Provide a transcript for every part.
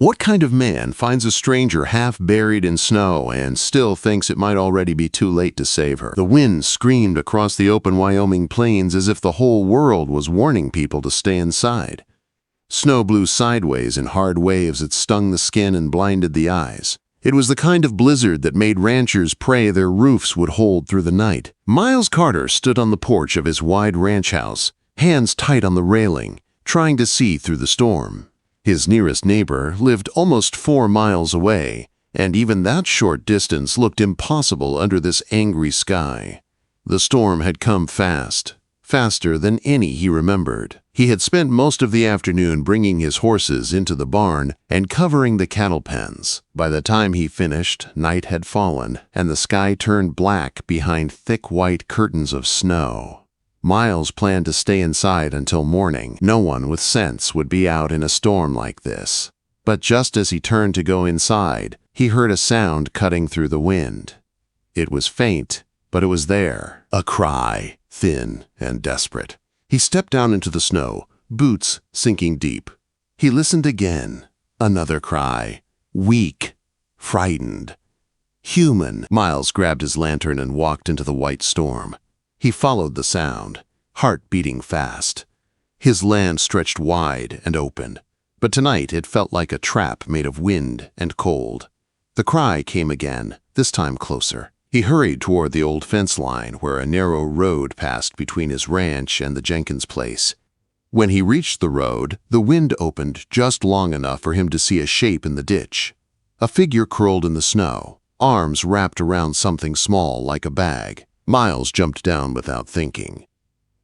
What kind of man finds a stranger half buried in snow and still thinks it might already be too late to save her? The wind screamed across the open Wyoming plains as if the whole world was warning people to stay inside. Snow blew sideways in hard waves that stung the skin and blinded the eyes. It was the kind of blizzard that made ranchers pray their roofs would hold through the night. Miles Carter stood on the porch of his wide ranch house, hands tight on the railing, trying to see through the storm. His nearest neighbor lived almost 4 miles away, and even that short distance looked impossible under this angry sky. The storm had come fast, faster than any he remembered. He had spent most of the afternoon bringing his horses into the barn and covering the cattle pens. By the time he finished, night had fallen, and the sky turned black behind thick white curtains of snow. Miles planned to stay inside until morning. No one with sense would be out in a storm like this. But just as he turned to go inside, he heard a sound cutting through the wind. It was faint, but it was there. A cry, thin and desperate. He stepped down into the snow, boots sinking deep. He listened again. Another cry. Weak, frightened, human. Miles grabbed his lantern and walked into the white storm. He followed the sound, heart beating fast. His land stretched wide and open, but tonight it felt like a trap made of wind and cold. The cry came again, this time closer. He hurried toward the old fence line where a narrow road passed between his ranch and the Jenkins place. When he reached the road, the wind opened just long enough for him to see a shape in the ditch. A figure curled in the snow, arms wrapped around something small like a bag. Miles jumped down without thinking.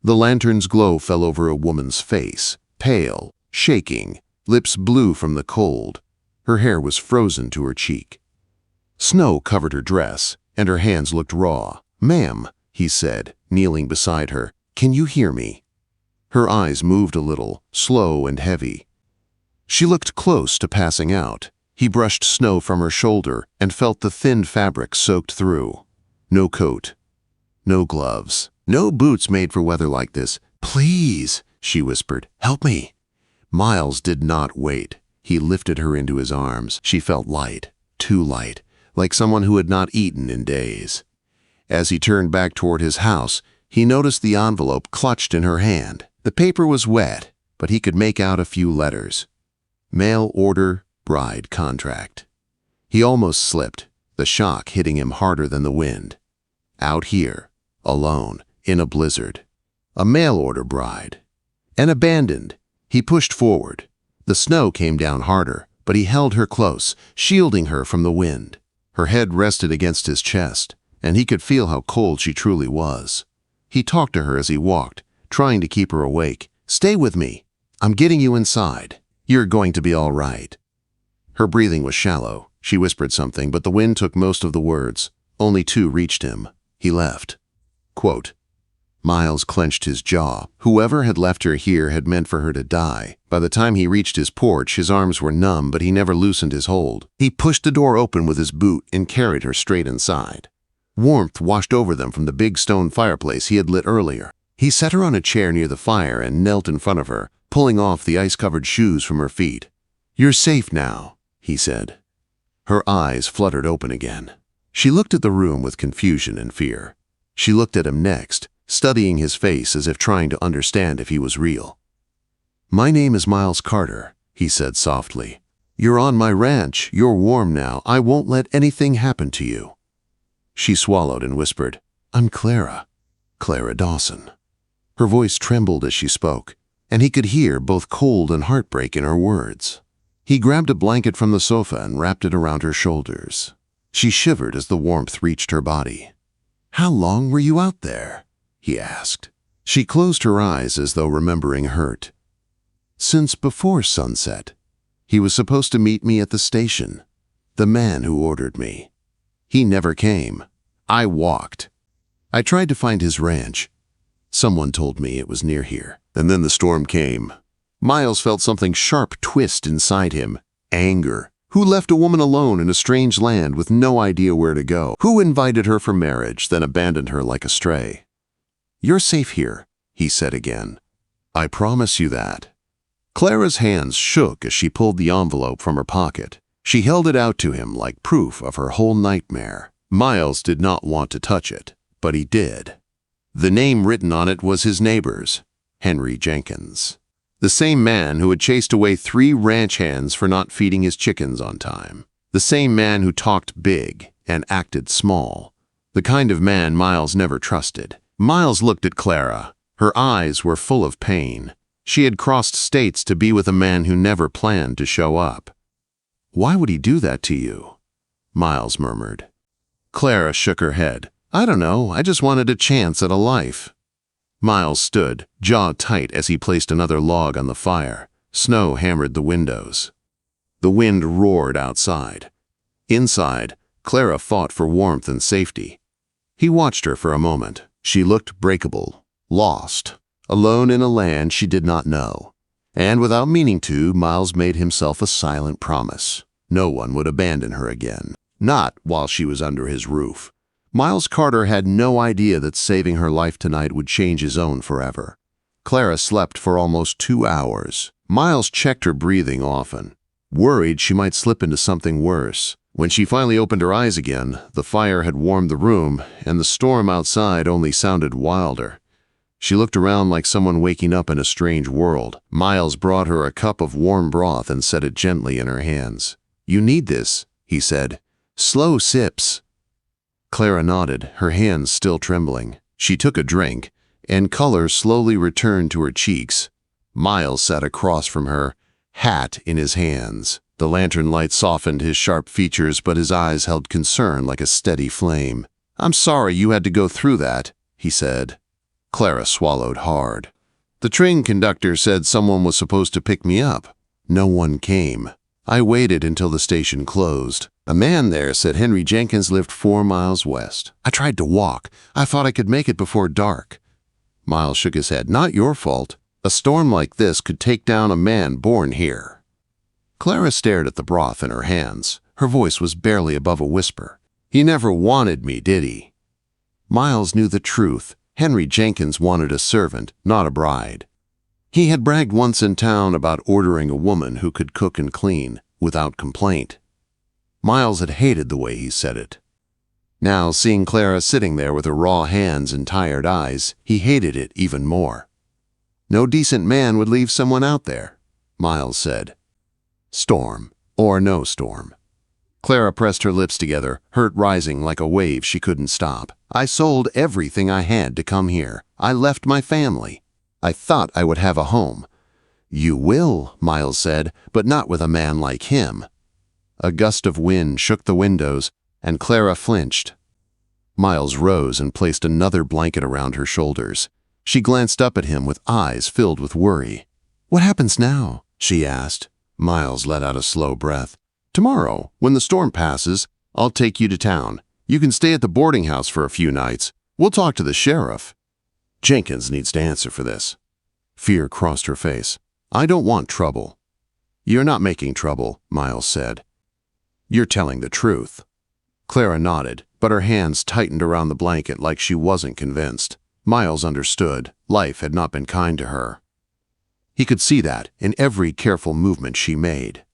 The lantern's glow fell over a woman's face, pale, shaking, lips blue from the cold. Her hair was frozen to her cheek. Snow covered her dress, and her hands looked raw. "Ma'am," he said, kneeling beside her, "can you hear me?" Her eyes moved a little, slow and heavy. She looked close to passing out. He brushed snow from her shoulder and felt the thin fabric soaked through. No coat. No gloves. No boots made for weather like this. "Please," she whispered, "help me." Miles did not wait. He lifted her into his arms. She felt light, too light, like someone who had not eaten in days. As he turned back toward his house, he noticed the envelope clutched in her hand. The paper was wet, but he could make out a few letters. Mail order, bride contract. He almost slipped, the shock hitting him harder than the wind. Out here, alone, in a blizzard. A mail-order bride. And abandoned. He pushed forward. The snow came down harder, but he held her close, shielding her from the wind. Her head rested against his chest, and he could feel how cold she truly was. He talked to her as he walked, trying to keep her awake. "Stay with me. I'm getting you inside. You're going to be all right." Her breathing was shallow. She whispered something, but the wind took most of the words. Only 2 reached him. He left. Quote, Miles clenched his jaw. Whoever had left her here had meant for her to die. By the time he reached his porch, his arms were numb, but he never loosened his hold. He pushed the door open with his boot and carried her straight inside. Warmth washed over them from the big stone fireplace he had lit earlier. He set her on a chair near the fire and knelt in front of her, pulling off the ice-covered shoes from her feet. "You're safe now," he said. Her eyes fluttered open again. She looked at the room with confusion and fear. She looked at him next, studying his face as if trying to understand if he was real. "My name is Miles Carter," he said softly. "You're on my ranch. You're warm now. I won't let anything happen to you." She swallowed and whispered, "I'm Clara. Clara Dawson." Her voice trembled as she spoke, and he could hear both cold and heartbreak in her words. He grabbed a blanket from the sofa and wrapped it around her shoulders. She shivered as the warmth reached her body. "How long were you out there?" he asked. She closed her eyes as though remembering hurt. "Since before sunset. He was supposed to meet me at the station. The man who ordered me. He never came. I walked. I tried to find his ranch. Someone told me it was near here. And then the storm came." Miles felt something sharp twist inside him. Anger. Who left a woman alone in a strange land with no idea where to go? Who invited her for marriage, then abandoned her like a stray? "You're safe here," he said again. "I promise you that." Clara's hands shook as she pulled the envelope from her pocket. She held it out to him like proof of her whole nightmare. Miles did not want to touch it, but he did. The name written on it was his neighbor's, Henry Jenkins. The same man who had chased away 3 ranch hands for not feeding his chickens on time. The same man who talked big and acted small. The kind of man Miles never trusted. Miles looked at Clara. Her eyes were full of pain. She had crossed states to be with a man who never planned to show up. "Why would he do that to you?" Miles murmured. Clara shook her head. "I don't know, I just wanted a chance at a life." Miles stood, jaw tight as he placed another log on the fire. Snow hammered the windows. The wind roared outside. Inside, Clara fought for warmth and safety. He watched her for a moment. She looked breakable, lost, alone in a land she did not know. And without meaning to, Miles made himself a silent promise. No one would abandon her again. Not while she was under his roof. Miles Carter had no idea that saving her life tonight would change his own forever. Clara slept for almost 2 hours. Miles checked her breathing often, worried she might slip into something worse. When she finally opened her eyes again, the fire had warmed the room, and the storm outside only sounded wilder. She looked around like someone waking up in a strange world. Miles brought her a cup of warm broth and set it gently in her hands. "You need this," he said. "Slow sips." Clara nodded, her hands still trembling. She took a drink, and color slowly returned to her cheeks. Miles sat across from her, hat in his hands. The lantern light softened his sharp features, but his eyes held concern like a steady flame. "I'm sorry you had to go through that," he said. Clara swallowed hard. "The train conductor said someone was supposed to pick me up. No one came. I waited until the station closed. A man there said Henry Jenkins lived 4 miles west. I tried to walk. I thought I could make it before dark." Miles shook his head. "Not your fault. A storm like this could take down a man born here." Clara stared at the broth in her hands. Her voice was barely above a whisper. "He never wanted me, did he?" Miles knew the truth. Henry Jenkins wanted a servant, not a bride. He had bragged once in town about ordering a woman who could cook and clean, without complaint. Miles had hated the way he said it. Now, seeing Clara sitting there with her raw hands and tired eyes, he hated it even more. "No decent man would leave someone out there," Miles said. "Storm, or no storm." Clara pressed her lips together, hurt rising like a wave she couldn't stop. "I sold everything I had to come here. I left my family. I thought I would have a home." "You will," Miles said, "but not with a man like him." A gust of wind shook the windows, and Clara flinched. Miles rose and placed another blanket around her shoulders. She glanced up at him with eyes filled with worry. "What happens now?" she asked. Miles let out a slow breath. "Tomorrow, when the storm passes, I'll take you to town. You can stay at the boarding house for a few nights. We'll talk to the sheriff." Jenkins needs to answer for this. Fear crossed her face. "I don't want trouble." "You're not making trouble," Miles said. "You're telling the truth." Clara nodded, but her hands tightened around the blanket like she wasn't convinced. Miles understood. Life had not been kind to her. He could see that in every careful movement she made.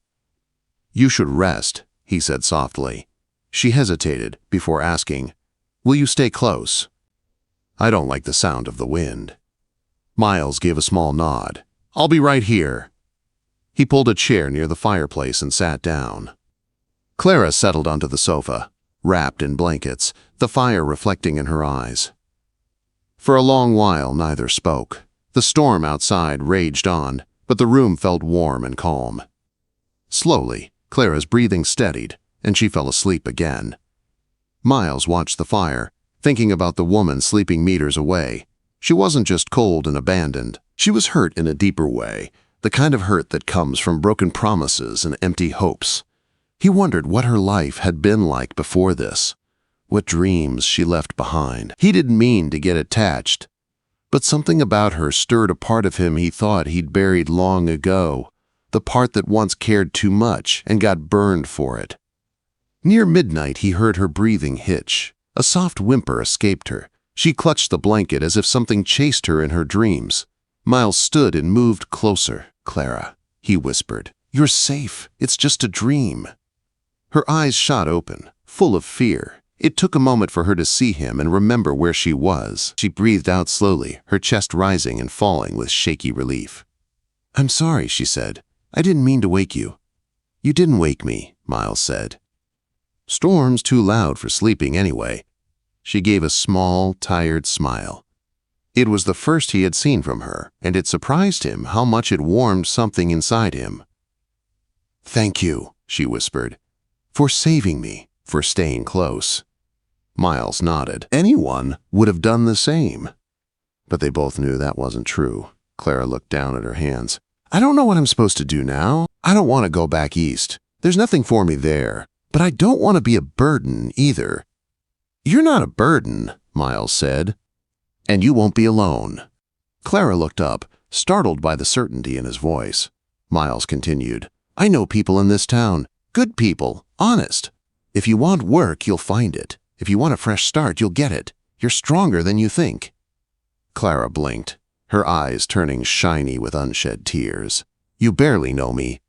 "You should rest," he said softly. She hesitated before asking, "Will you stay close?" "I don't like the sound of the wind." Miles gave a small nod. "I'll be right here." He pulled a chair near the fireplace and sat down. Clara settled onto the sofa, wrapped in blankets, the fire reflecting in her eyes. For a long while, neither spoke. The storm outside raged on, but the room felt warm and calm. Slowly, Clara's breathing steadied, and she fell asleep again. Miles watched the fire, thinking about the woman sleeping meters away. She wasn't just cold and abandoned. She was hurt in a deeper way, the kind of hurt that comes from broken promises and empty hopes. He wondered what her life had been like before this, what dreams she left behind. He didn't mean to get attached, but something about her stirred a part of him he thought he'd buried long ago, the part that once cared too much and got burned for it. Near midnight, he heard her breathing hitch. A soft whimper escaped her. She clutched the blanket as if something chased her in her dreams. Miles stood and moved closer. Clara, he whispered. You're safe. It's just a dream. Her eyes shot open, full of fear. It took a moment for her to see him and remember where she was. She breathed out slowly, her chest rising and falling with shaky relief. I'm sorry, she said. I didn't mean to wake you. You didn't wake me, Miles said. Storm's too loud for sleeping anyway. She gave a small, tired smile. It was the first he had seen from her, and it surprised him how much it warmed something inside him. Thank you, she whispered, for saving me, for staying close. Miles nodded. Anyone would have done the same. But they both knew that wasn't true. Clara looked down at her hands. I don't know what I'm supposed to do now. I don't want to go back east. There's nothing for me there. But I don't want to be a burden either. You're not a burden, Miles said. And you won't be alone. Clara looked up, startled by the certainty in his voice. Miles continued. I know people in this town. Good people. Honest. If you want work, you'll find it. If you want a fresh start, you'll get it. You're stronger than you think. Clara blinked, her eyes turning shiny with unshed tears. You barely know me.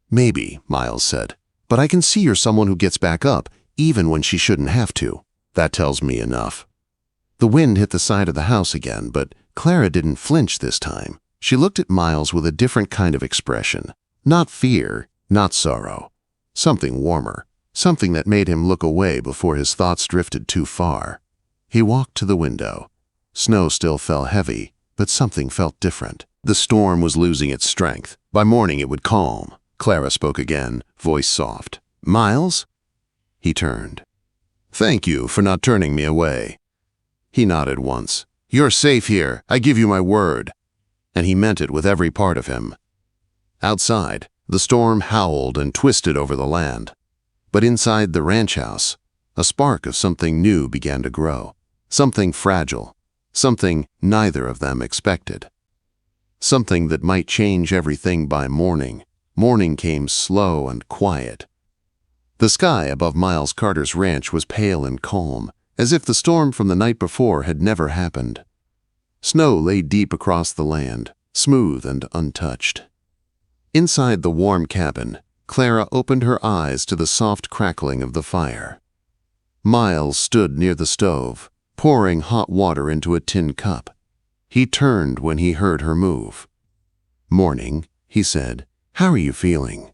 Maybe, Miles said, but I can see you're someone who gets back up, even when she shouldn't have to. That tells me enough. The wind hit the side of the house again, but Clara didn't flinch this time. She looked at Miles with a different kind of expression. Not fear, not sorrow. Something warmer. Something that made him look away before his thoughts drifted too far. He walked to the window. Snow still fell heavy, but something felt different. The storm was losing its strength. By morning it would calm. Clara spoke again, voice soft. Miles? He turned. Thank you for not turning me away. He nodded once. You're safe here. I give you my word. And he meant it with every part of him. Outside, the storm howled and twisted over the land. But inside the ranch house, a spark of something new began to grow. Something fragile. Something neither of them expected. Something that might change everything by morning. Morning came slow and quiet. The sky above Miles Carter's ranch was pale and calm, as if the storm from the night before had never happened. Snow lay deep across the land, smooth and untouched. Inside the warm cabin, Clara opened her eyes to the soft crackling of the fire. Miles stood near the stove, pouring hot water into a tin cup. He turned when he heard her move. Morning, he said. How are you feeling?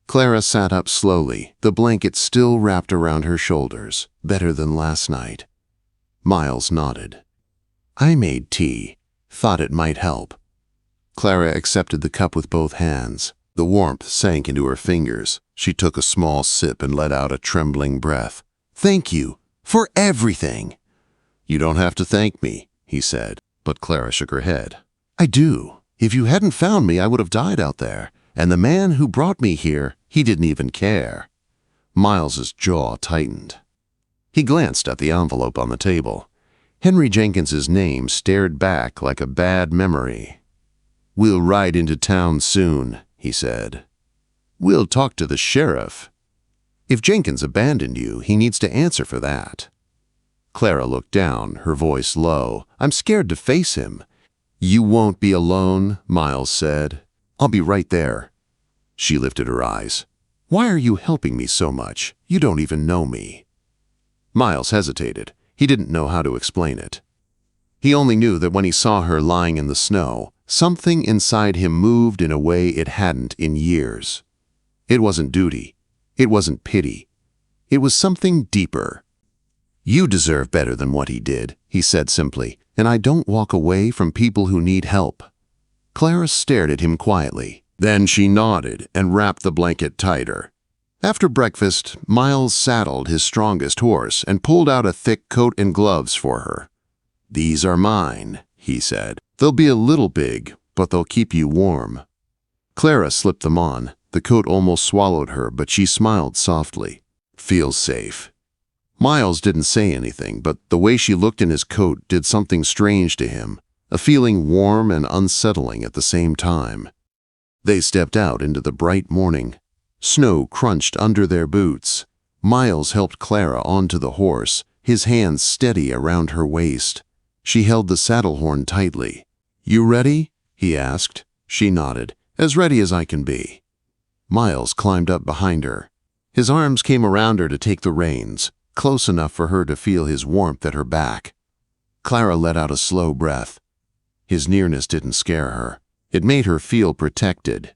Clara sat up slowly, the blanket still wrapped around her shoulders, better than last night. Miles nodded. I made tea. Thought it might help. Clara accepted the cup with both hands. The warmth sank into her fingers. She took a small sip and let out a trembling breath. Thank you for everything. You don't have to thank me, he said, but Clara shook her head. I do. If you hadn't found me, I would have died out there. And the man who brought me here, he didn't even care. Miles's jaw tightened. He glanced at the envelope on the table. Henry Jenkins's name stared back like a bad memory. We'll ride into town soon, he said. We'll talk to the sheriff. If Jenkins abandoned you, he needs to answer for that. Clara looked down, her voice low. I'm scared to face him. You won't be alone, Miles said. I'll be right there. She lifted her eyes. Why are you helping me so much? You don't even know me. Miles hesitated. He didn't know how to explain it. He only knew that when he saw her lying in the snow, something inside him moved in a way it hadn't in years. It wasn't duty. It wasn't pity. It was something deeper. You deserve better than what he did, he said simply, and I don't walk away from people who need help. Clara stared at him quietly. Then she nodded and wrapped the blanket tighter. After breakfast, Miles saddled his strongest horse and pulled out a thick coat and gloves for her. These are mine, he said. They'll be a little big, but they'll keep you warm. Clara slipped them on. The coat almost swallowed her, but she smiled softly. Feels safe. Miles didn't say anything, but the way she looked in his coat did something strange to him, a feeling warm and unsettling at the same time. They stepped out into the bright morning. Snow crunched under their boots. Miles helped Clara onto the horse, his hands steady around her waist. She held the saddle horn tightly. You ready? He asked. She nodded. As ready as I can be. Miles climbed up behind her. His arms came around her to take the reins, close enough for her to feel his warmth at her back. Clara let out a slow breath. His nearness didn't scare her. It made her feel protected.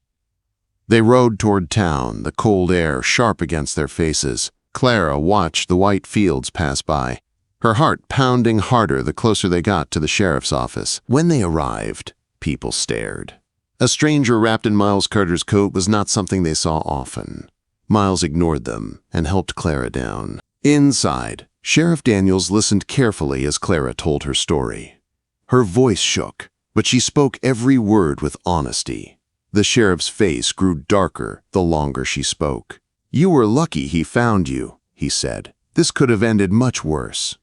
They rode toward town, the cold air sharp against their faces. Clara watched the white fields pass by, her heart pounding harder the closer they got to the sheriff's office. When they arrived, people stared. A stranger wrapped in Miles Carter's coat was not something they saw often. Miles ignored them and helped Clara down. Inside, Sheriff Daniels listened carefully as Clara told her story. Her voice shook, but she spoke every word with honesty. The sheriff's face grew darker the longer she spoke. "You were lucky he found you," he said. "This could have ended much worse."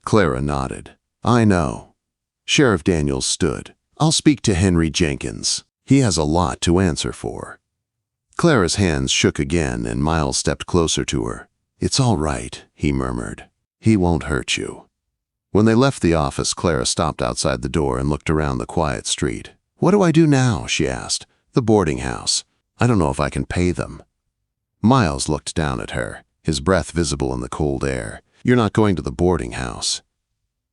Clara nodded. "I know." Sheriff Daniels stood. "I'll speak to Henry Jenkins. He has a lot to answer for." Clara's hands shook again and Miles stepped closer to her. "It's all right," he murmured. "He won't hurt you." When they left the office, Clara stopped outside the door and looked around the quiet street. "What do I do now?" she asked. "The boarding house. I don't know if I can pay them." Miles looked down at her, his breath visible in the cold air. "You're not going to the boarding house."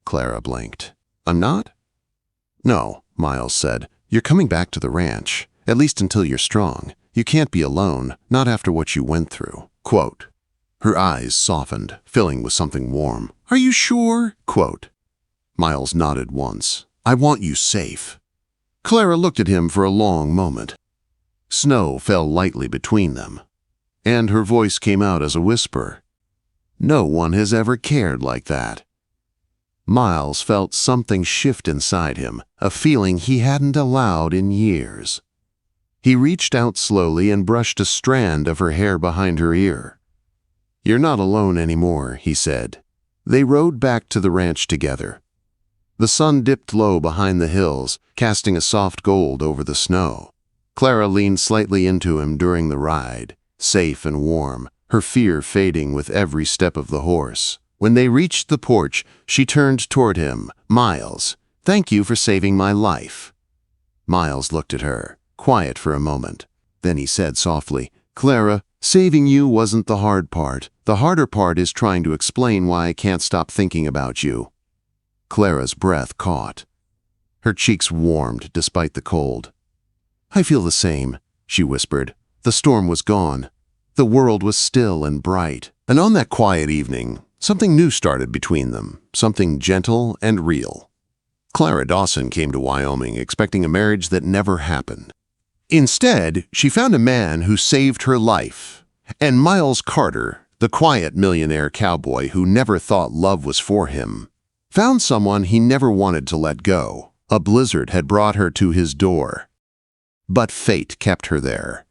Clara blinked. "I'm not?" "No," Miles said. "You're coming back to the ranch, at least until you're strong. You can't be alone, not after what you went through." Quote. Her eyes softened, filling with something warm. "Are you sure?" Quote. Miles nodded once. "I want you safe." Clara looked at him for a long moment. Snow fell lightly between them, and her voice came out as a whisper. "No one has ever cared like that." Miles felt something shift inside him, a feeling he hadn't allowed in years. He reached out slowly and brushed a strand of her hair behind her ear. "You're not alone anymore," he said. They rode back to the ranch together. The sun dipped low behind the hills, casting a soft gold over the snow. Clara leaned slightly into him during the ride, safe and warm, her fear fading with every step of the horse. When they reached the porch, she turned toward him. "Miles, thank you for saving my life." Miles looked at her, quiet for a moment. Then he said softly, "Clara, saving you wasn't the hard part. The harder part is trying to explain why I can't stop thinking about you." Clara's breath caught. Her cheeks warmed despite the cold. "I feel the same," she whispered. The storm was gone. The world was still and bright. And on that quiet evening, something new started between them, something gentle and real. Clara Dawson came to Wyoming expecting a marriage that never happened. Instead, she found a man who saved her life. And Miles Carter, the quiet millionaire cowboy who never thought love was for him, found someone he never wanted to let go. A blizzard had brought her to his door. But fate kept her there.